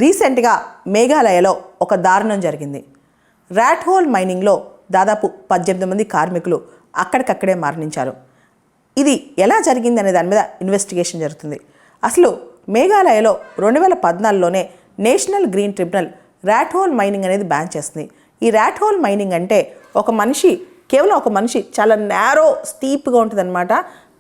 రీసెంట్గా మేఘాలయలో ఒక దారుణం జరిగింది. ర్యాట్ హోల్ మైనింగ్లో దాదాపు 18 మంది కార్మికులు అక్కడికక్కడే మరణించారు. ఇది ఎలా జరిగింది అనే దాని మీద ఇన్వెస్టిగేషన్ జరుగుతుంది. అసలు మేఘాలయలో 2014లోనే national green tribunal rat hole mining అనేది బ్యాన్ చేస్తుంది. ఈ ర్యాట్ హోల్ మైనింగ్ అంటే కేవలం ఒక మనిషి చాలా నేరో స్టీప్గా ఉంటుందన్నమాట.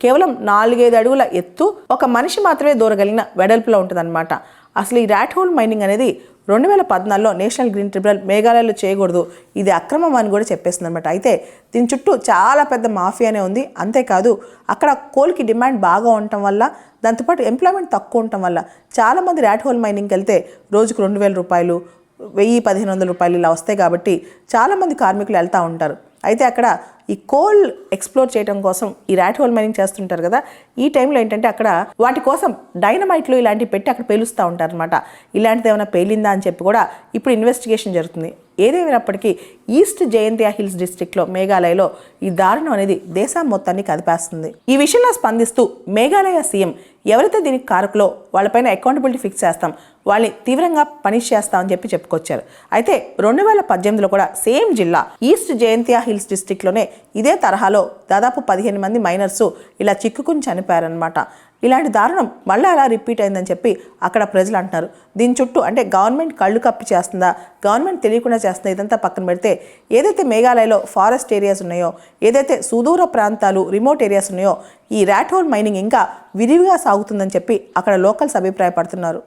కేవలం 4-5 అడుగుల ఎత్తు, ఒక మనిషి మాత్రమే దూరగలిగిన వెడల్పులో ఉంటుందన్నమాట. అసలు ఈ ర్యాట్ హోల్ మైనింగ్ అనేది 2014లో నేషనల్ గ్రీన్ ట్రిబ్యునల్ మేఘాలయలో చేయకూడదు, ఇది అక్రమం అని కూడా చెప్పేస్తుంది అనమాట. అయితే దీని చుట్టూ చాలా పెద్ద మాఫియానే ఉంది. అంతేకాదు అక్కడ కోల్కి డిమాండ్ బాగా ఉండటం వల్ల, దాంతోపాటు ఎంప్లాయ్మెంట్ తక్కువ ఉండటం వల్ల చాలామంది ర్యాట్ హోల్ మైనింగ్కి వెళ్తే రోజుకు 2,000 రూపాయలు, 1,000-1,500 రూపాయలు ఇలా వస్తాయి కాబట్టి చాలామంది కార్మికులు వెళ్తూ ఉంటారు. అయితే అక్కడ ఈ కోల్ ఎక్స్ప్లోర్ చేయడం కోసం ఈ ర్యాట్ హోల్ మైనింగ్ చేస్తుంటారు కదా, ఈ టైంలో ఏంటంటే అక్కడ వాటి కోసం డైనమైట్లు ఇలాంటివి పెట్టి అక్కడ పేలుస్తూ ఉంటారు అనమాట. ఇలాంటిది ఏమైనా పేలిందా అని చెప్పి కూడా ఇప్పుడు ఇన్వెస్టిగేషన్ జరుగుతుంది. ఏదేమైనప్పటికీ ఈస్ట్ జయంతియా హిల్స్ డిస్ట్రిక్ట్లో మేఘాలయలో ఈ దారుణం అనేది దేశం మొత్తాన్ని కదిపేస్తుంది. ఈ విషయంలో స్పందిస్తూ మేఘాలయ సీఎం ఎవరైతే దీనికి కారకులో వాళ్ళపైన అకౌంటబిలిటీ ఫిక్స్ చేస్తాం, వాళ్ళని తీవ్రంగా పనిష్ చేస్తామని చెప్పి చెప్పుకొచ్చారు. అయితే 2018లో కూడా సేమ్ జిల్లా ఈస్ట్ జయంతియా హిల్స్ డిస్ట్రిక్ట్లోనే ఇదే తరహాలో దాదాపు 15 మంది మైనర్స్ ఇలా చిక్కుకుని చనిపోయారనమాట. ఇలాంటి దారుణం మళ్ళీ అలా రిపీట్ అయిందని చెప్పి అక్కడ ప్రజలు అంటున్నారు. దీని చుట్టూ అంటే గవర్నమెంట్ కళ్ళు కప్పి చేస్తుందా, గవర్నమెంట్ తెలియకుండా చేస్తుందా, ఇదంతా పక్కన పెడితే ఏదైతే మేఘాలయలో ఫారెస్ట్ ఏరియాస్ ఉన్నాయో, ఏదైతే సుదూర ప్రాంతాలు రిమోట్ ఏరియాస్ ఉన్నాయో, ఈ ర్యాట్ హోల్ మైనింగ్ ఇంకా విరివిగా సాగుతుందని చెప్పి అక్కడ లోకల్స్ అభిప్రాయపడుతున్నారు.